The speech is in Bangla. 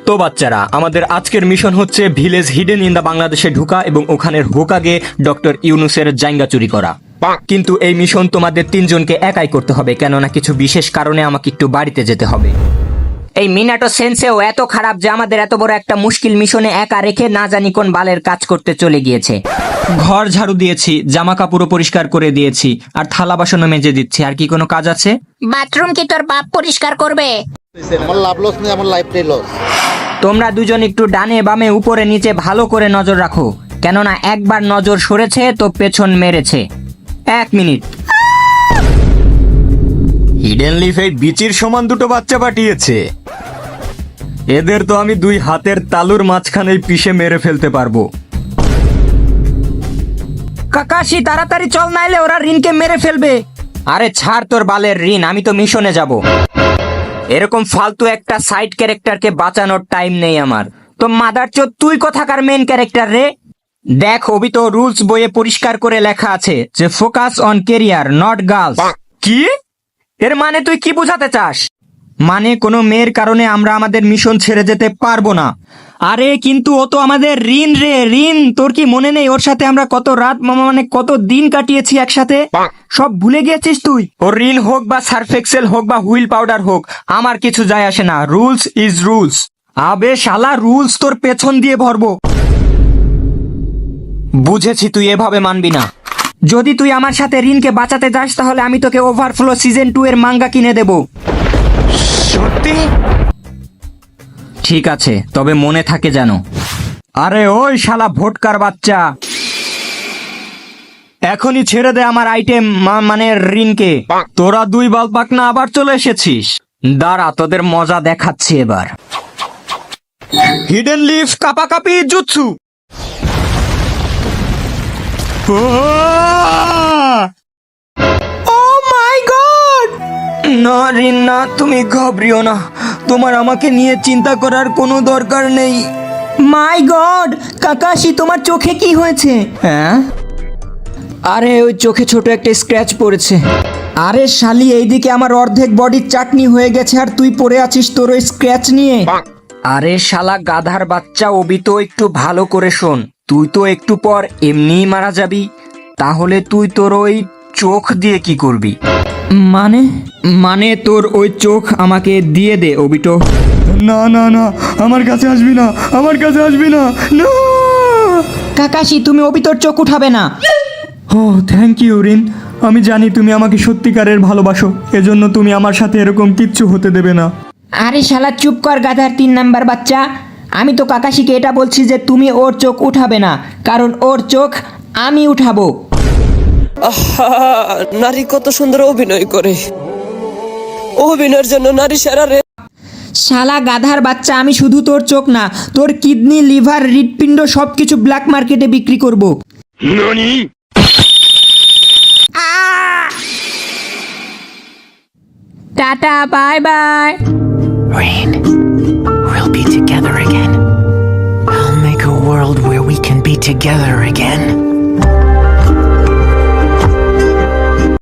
তো বাচ্চারা, আমাদের আজকের মিশন হচ্ছে ভিলেজ হিডেন ইন দা বাংলাদেশে ঢুকা এবং ওখানের হোকাগে ডক্টর ইউনুসের জাইঙ্গা চুরি করা। কিন্তু এই মিশন তোমাদের তিনজনকে একাই করতে হবে, কেননা কিছু বিশেষ কারণে আমাকে একটু বাড়িতে যেতে হবে। এই মিনাটো সেন্সেও এত খারাপ যে আমাদের এত বড় একটা মুশকিল মিশনে একা রেখে না জানি কোন বালের কাজ করতে চলে গিয়েছে। ঘর ঝাড়ু দিয়েছি, জামা কাপড়ও পরিষ্কার করে দিয়েছি, আর থালা বাসনও মেজে দিচ্ছি। আর কি কোনো কাজ আছে? বাথরুম কি তোর বাপ পরিষ্কার করবে? আমার লাভ লস নেই, আমার লাইফটাই লস। তোমরা দুজন একটু ডানে বামে উপরে নিচে ভালো করে নজর রাখো, কেননা একবার নজর সরেছে তো পেছন মেরেছে। 1 মিনিট। হিডেন লিফ এই বিচির সমান দুটো বাচ্চা পাঠিয়েছে। এদের তো আমি 2 হাতের তালুর মাঝখানেই পিষে মেরে ফেলতে পারবো। কাকাশি তাড়াতাড়ি চল, নাইলে ওরা রিনকে মেরে ফেলবে। আরে ছাড় তোর বালের রিন, আমি তো মিশনে যাব। এরকম ফালতু একটা সাইড ক্যারেক্টারকে বাঁচানোর টাইম নেই আমার। তো মাদারচোদ, তুই কোথাকার মেন ক্যারেক্টার রে? দেখ, অবি তো রুলস বইয়ে পরিষ্কার করে লেখা আছে যে focus on career not girls. কি? এর মানে তুই কি বোঝাতে চাস? মানে কোনো মেয়ের কারণে আমরা আমাদের মিশন ছেড়ে যেতে পারবো না। আরে কিন্তু ও তো আমাদের রিন রে, রিন। তোর কি মনে নেই ওর সাথে আমরা কত রাত মানে কত দিন কাটিয়েছি একসাথে? সব ভুলে গিয়েছিস তুই? ওর রিন হোক বা সার্ফ এক্সেল হোক বা হুইল পাউডার হোক, আমার কিছু যায় আসে না। Rules is rules. আবে শালা, রুলস তোর পেছন দিয়ে ভরবো। বুঝেছি, তুই এভাবে মানবি না। যদি তুই আমার সাথে রিনকে বাঁচাতে যাস তাহলে আমি তোকে ওভারফ্লো সিজন 2 এর মাঙ্গা কিনে দেব। সত্যি? ঠিক আছে, তবে মনে থাকে যেন। আরে ওই শালা ভোটকার বাচ্চা, এখনই ছেড়ে দে আমার আইটেম মানে রিনকে। তোরা 2 বাল পাকনা আবার চলে এসেছিস। দাঁড়া, তোদের মজা দেখাচ্ছি এবার। হিডেন লিফ কাপাকাপি জুৎসু। Oh my god! না রিন না, তুমি ঘাবড়িও না। তোমার আমাকে নিয়ে চিন্তা করার কোনো দরকার নেই। মাই গড, কাকাশি তোমার চোখে কি হয়েছে? হ্যাঁ? আরে ওই চোখে ছোট একটা স্ক্র্যাচ পড়েছে। আরে শালি, এইদিকে আমার অর্ধেক বডির চাটনি হয়ে গেছে আর তুই পড়ে আছিস তোর ওই স্ক্র্যাচ নিয়ে। আরে শালা গাধার বাচ্চা, অবি তো একটু ভালো করে শোন। তুই তো একটু পর এমনিই মারা যাবি, তাহলে তুই তোর ওই চোখ দিয়ে কি করবি? মানে তোর ওই চোখ আমাকে দিয়ে দে অবিটো। না না না, আমার কাছে আসবি না, আমার কাছে আসবি না। না কাকাশি, তুমি অবিটোর চোখ উঠাবে না। ও থ্যাংক ইউ রিন। আমি জানি তুমি আমাকে সত্যিকারের ভালোবাসো, এজন্য তুমি আমার সাথে এরকম কিচ্ছু হতে দেবে না। আরে শালা চুপ কর গাধার 3 নাম্বার বাচ্চা। আমি তো কাকাশিকে এটা বলছি যে তুমি ওর চোখ উঠাবে না, কারণ ওর চোখ আমি উঠাবো। আহা, নারী কত সুন্দর অভিনয় করে। অভিনয়ের জন্য নারী সেরা রে। শালা গাধার বাচ্চা, আমি শুধু তোর চোখ না, তোর কিডনি, লিভার, হৃৎপিণ্ড সবকিছু ব্ল্যাক মার্কেটে বিক্রি করব। Tata, bye bye. Rain, we'll be together again. I'll make a world where we can be together again.